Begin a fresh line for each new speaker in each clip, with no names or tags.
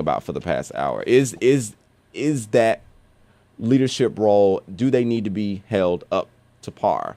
about for the past hour. Is that leadership role, do they need to be held up to par?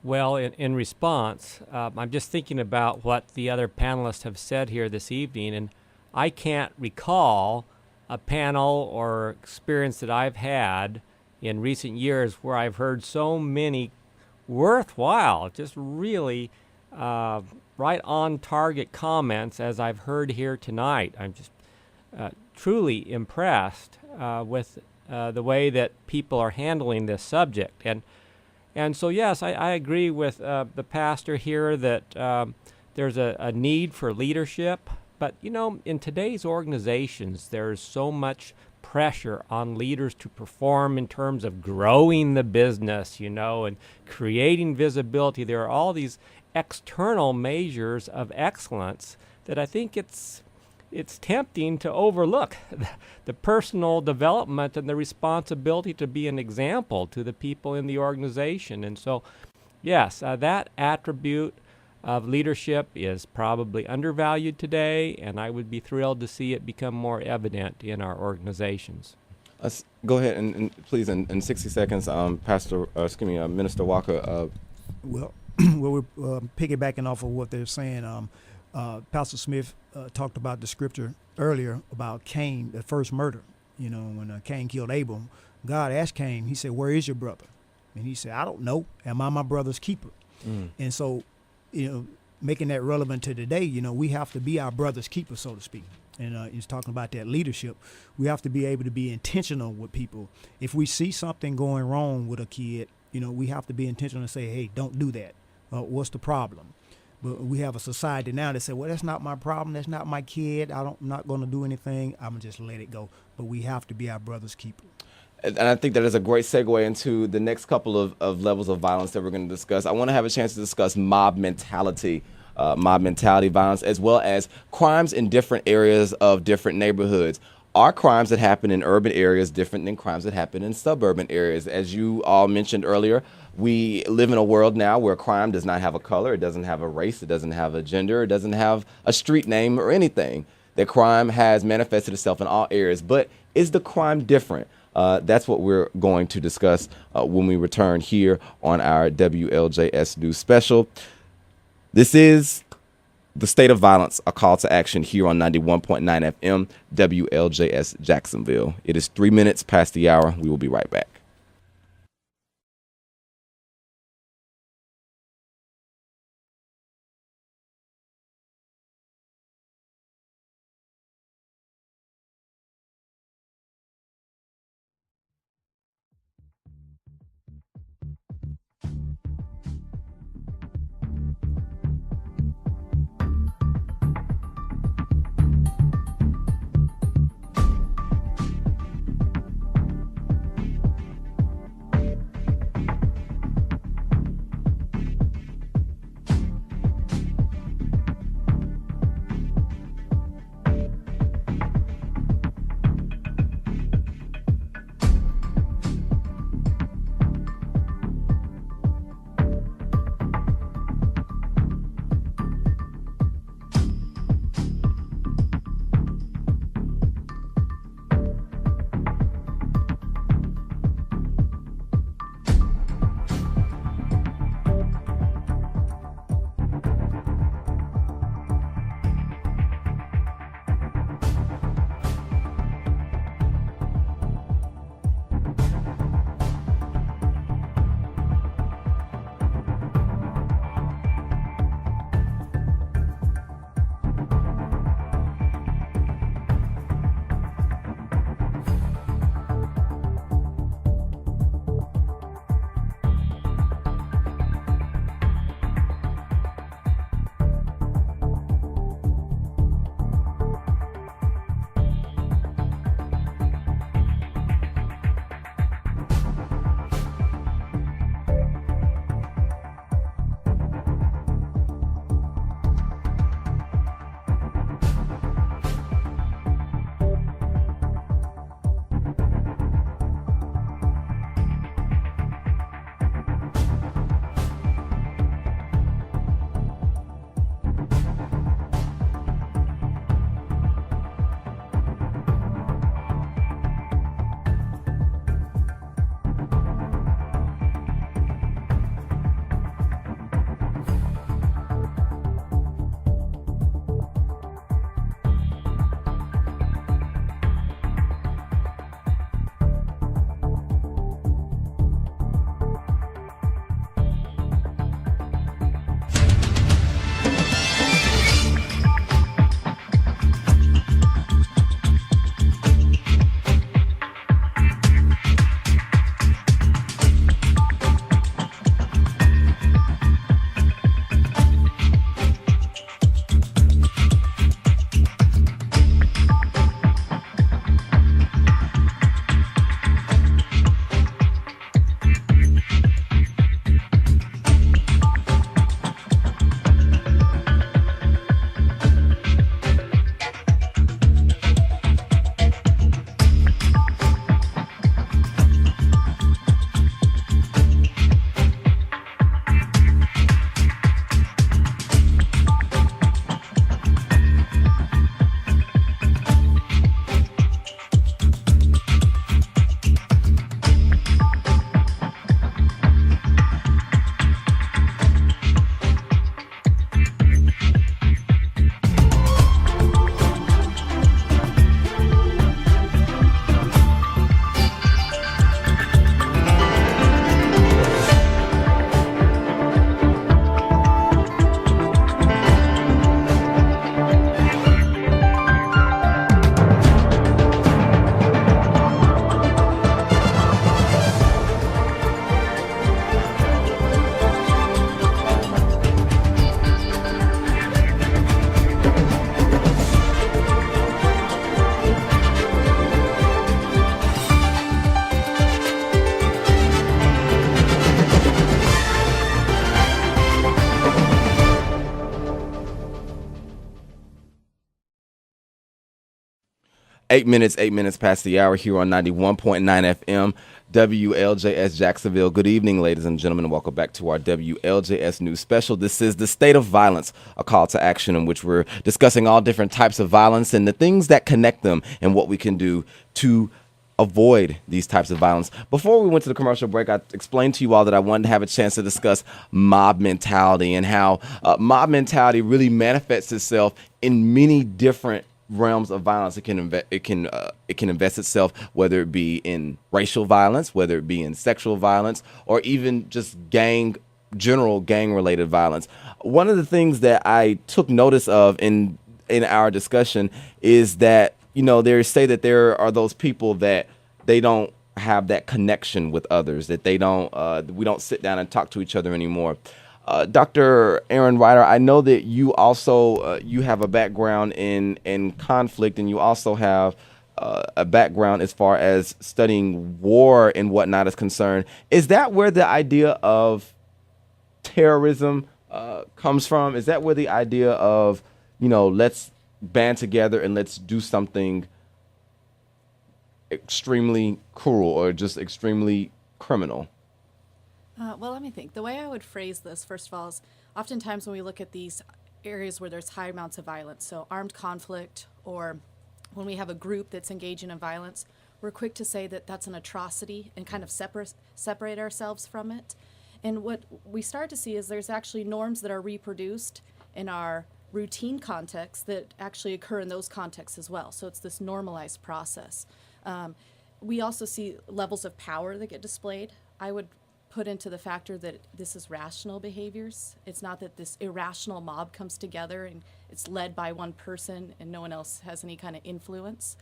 Well, in response, I'm just thinking about what the other panelists have said here this evening, and I can't recall a panel or experience that I've had in recent years where I've heard so many worthwhile, just really right on target comments as I've heard here tonight. I'm just truly impressed with the way that people are handling this subject. And so, yes, I agree with the pastor here that there's a need for leadership. But, you know, in today's organizations, there's so much pressure on leaders to perform in terms of growing the business, you know, and creating visibility. There are all these external measures of excellence that I think it's tempting to overlook the personal development and the responsibility to be an example to the people in the organization. And so, yes, that attribute of leadership is probably undervalued today, and I would be thrilled to see it become more evident in our organizations.
Go ahead and please, in 60 seconds, Minister Walker.
Well, we're piggybacking off of what they're saying. Pastor Smith talked about the scripture earlier about Cain, the first murder. You know, when Cain killed Abel, God asked Cain, he said, "Where is your brother?" And he said, "I don't know. Am I my brother's keeper?" And so, you know, making that relevant to today, you know, we have to be our brother's keeper, so to speak. And he's talking about that leadership. We have to be able to be intentional with people. If we see something going wrong with a kid, you know, we have to be intentional and say, "Hey, don't do that." What's the problem? But we have a society now that say, "Well, that's not my problem. That's not my kid. I'm not going to do anything. I'm going to just let it go." But we have to be our brother's keeper.
And I think that is a great segue into the next couple of levels of violence that we're going to discuss. I want to have a chance to discuss mob mentality violence, as well as crimes in different areas of different neighborhoods. Are crimes that happen in urban areas different than crimes that happen in suburban areas? As you all mentioned earlier, we live in a world now where crime does not have a color, it doesn't have a race, it doesn't have a gender, it doesn't have a street name or anything. That crime has manifested itself in all areas. But is the crime different? That's what we're going to discuss when we return here on our WLJS News Special. This is The State of Violence, a call to action here on 91.9 FM, WLJS Jacksonville. It is 3 minutes past the hour. We will be right back. 8 minutes past the hour here on 91.9 FM, WLJS Jacksonville. Good evening, ladies and gentlemen, and welcome back to our WLJS News Special. This is The State of Violence, a call to action in which we're discussing all different types of violence and the things that connect them and what we can do to avoid these types of violence. Before we went to the commercial break, I explained to you all that I wanted to have a chance to discuss mob mentality and how mob mentality really manifests itself in many different realms of violence. It can invest itself, whether it be in racial violence, whether it be in sexual violence, or even just general gang related violence. One of the things that I took notice of in our discussion is that, you know, they say that there are those people that they don't have that connection with others, that we don't sit down and talk to each other anymore. Dr. Aaron Ryder, I know that you also you have a background in conflict, and you also have a background as far as studying war and whatnot is concerned. Is that where the idea of terrorism comes from? Is that where the idea of, you know, let's band together and let's do something extremely cruel or just extremely criminal?
Well, let me think. The way I would phrase this, first of all, is oftentimes when we look at these areas where there's high amounts of violence, so armed conflict, or when we have a group that's engaging in violence, we're quick to say that that's an atrocity and kind of separate ourselves from it. And what we start to see is there's actually norms that are reproduced in our routine contexts that actually occur in those contexts as well. So it's this normalized process. We also see levels of power that get displayed. I would put into the factor that this is rational behaviors. It's not that this irrational mob comes together and it's led by one person and no one else has any kind of influence.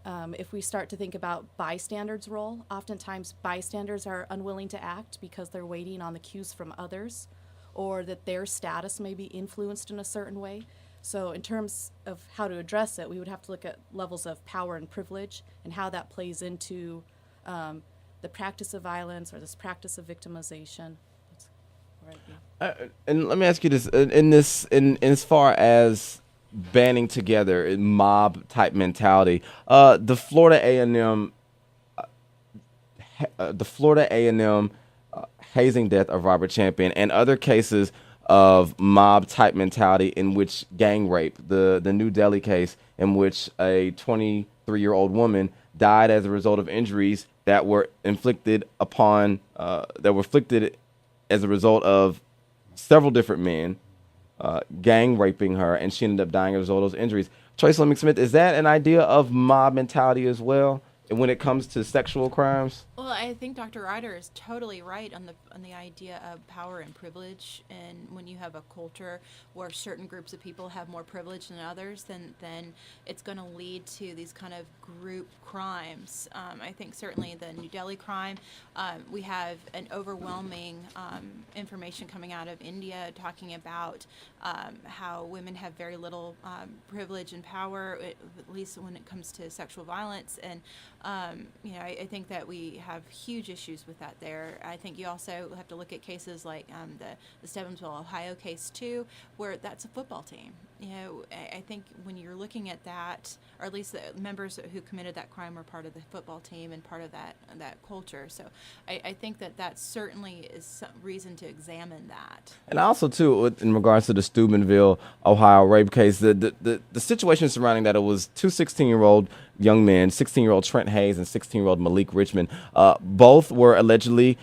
If we start to think about bystanders' role, oftentimes bystanders are unwilling to act because they're waiting on the cues from others, or that their status may be influenced in a certain way. So in terms of how to address it, we would have to look at levels of power and privilege and how that plays into the practice of violence or this practice of victimization. That's where I'd be.
And let me ask you this: in as far as banding together, in mob type mentality, the Florida A&M, hazing death of Robert Champion, and other cases of mob type mentality in which gang rape, the New Delhi case in which a 23-year-old woman died as a result of injuries that were inflicted as a result of several different men gang raping her, and she ended up dying as a result of those injuries. Tracy Leming Smith, is that an idea of mob mentality as well when it comes to sexual crimes?
Well, I think Dr. Ryder is totally right on the idea of power and privilege. And when you have a culture where certain groups of people have more privilege than others, then it's going to lead to these kind of group crimes. I think certainly the New Delhi crime, we have an overwhelming information coming out of India talking about how women have very little privilege and power, at least when it comes to sexual violence. And I think that we have huge issues with that there. I think you also have to look at cases like the Steubenville, Ohio case too, where that's a football team. I think when you're looking at that, or at least the members who committed that crime were part of the football team and part of that culture. So I think that certainly is some reason to examine that.
And also, too, in regards to the Steubenville, Ohio rape case, the situation surrounding that, it was two 16-year-old young men, 16-year-old Trent Hayes and 16-year-old Malik Richmond. Both were allegedly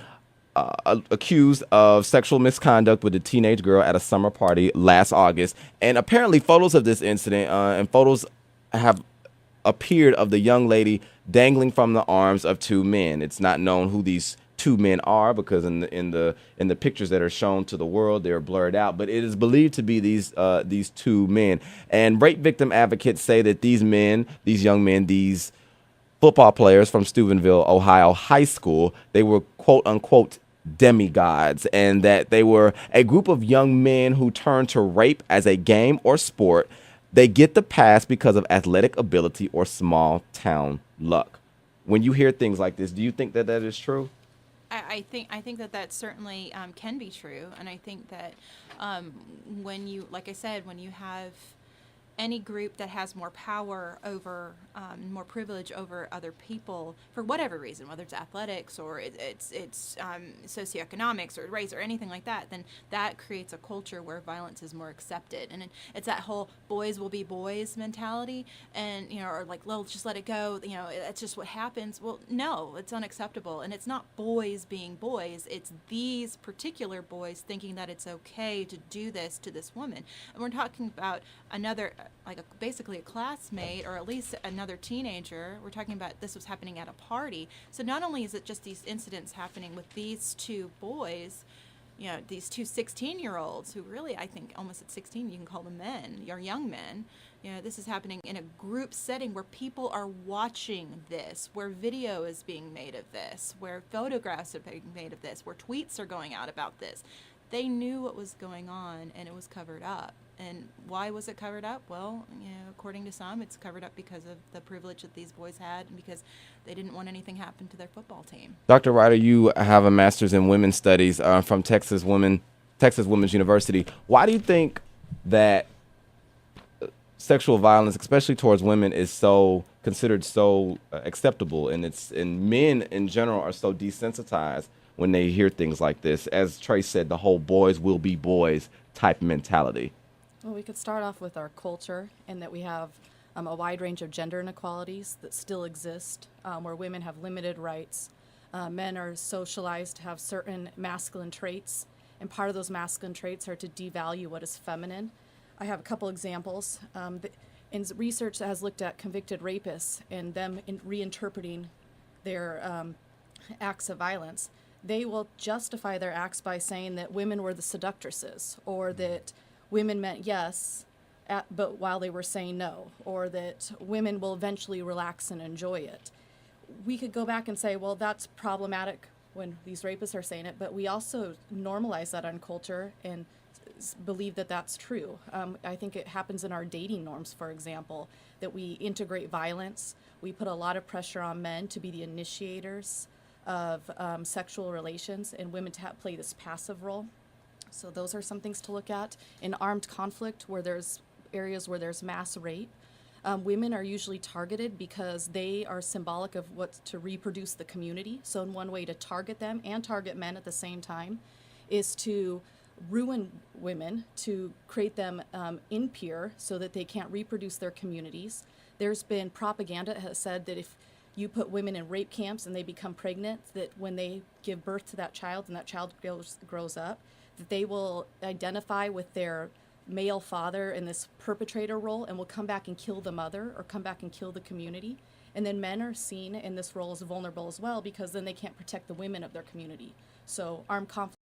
accused of sexual misconduct with a teenage girl at a summer party last August. And apparently photos of this incident and photos have appeared of the young lady dangling from the arms of two men. It's not known who these two men are because in the pictures that are shown to the world, they're blurred out. But it is believed to be these two men. And rape victim advocates say that these young men, these football players from Steubenville, Ohio high school, they were quote unquote demigods, and that they were a group of young men who turned to rape as a game or sport. They get the pass because of athletic ability or small town luck. When you hear things like this, do you think that is true?
I think that certainly can be true, and I think that when you, like I said, when you have any group that has more power over, more privilege over other people for whatever reason, whether it's athletics or it's socioeconomics or race or anything like that, then that creates a culture where violence is more accepted. And it's that whole boys will be boys mentality, and or like, well, just let it go. It's just what happens. Well, no, it's unacceptable, and it's not boys being boys. It's these particular boys thinking that it's okay to do this to this woman. And we're talking about another, basically a classmate, or at least another teenager. We're talking about this was happening at a party. So not only is it just these incidents happening with these two boys, these two 16-year-olds who really, I think almost at 16 you can call them men, or young men. This is happening in a group setting where people are watching this, where video is being made of this, where photographs are being made of this, where tweets are going out about this. They knew what was going on, and it was covered up. And why was it covered up? Well, according to some, it's covered up because of the privilege that these boys had, and because they didn't want anything happen to their football team.
Dr. Ryder, you have a master's in women's studies from Texas Women's University. Why do you think that sexual violence, especially towards women, is considered so acceptable, and men in general are so desensitized when they hear things like this? As Trey said, the whole boys will be boys type mentality.
Well, we could start off with our culture, and that we have a wide range of gender inequalities that still exist, where women have limited rights. Men are socialized to have certain masculine traits, and part of those masculine traits are to devalue what is feminine. I have a couple examples. In research that has looked at convicted rapists and them reinterpreting their acts of violence, they will justify their acts by saying that women were the seductresses, or that women meant yes, but while they were saying no, or that women will eventually relax and enjoy it. We could go back and say, well, that's problematic when these rapists are saying it, but we also normalize that on culture and believe that that's true. I think it happens in our dating norms, for example, that we integrate violence. We put a lot of pressure on men to be the initiators of sexual relations, and women to play this passive role. So those are some things to look at. In armed conflict, where there's areas where there's mass rape, women are usually targeted because they are symbolic of what's to reproduce the community. So in one way to target them and target men at the same time is to ruin women, to create them impure so that they can't reproduce their communities. There's been propaganda that has said that if you put women in rape camps and they become pregnant, that when they give birth to that child and that child grows up, that they will identify with their male father in this perpetrator role and will come back and kill the mother or come back and kill the community. And then men are seen in this role as vulnerable as well, because then they can't protect the women of their community. So armed conflict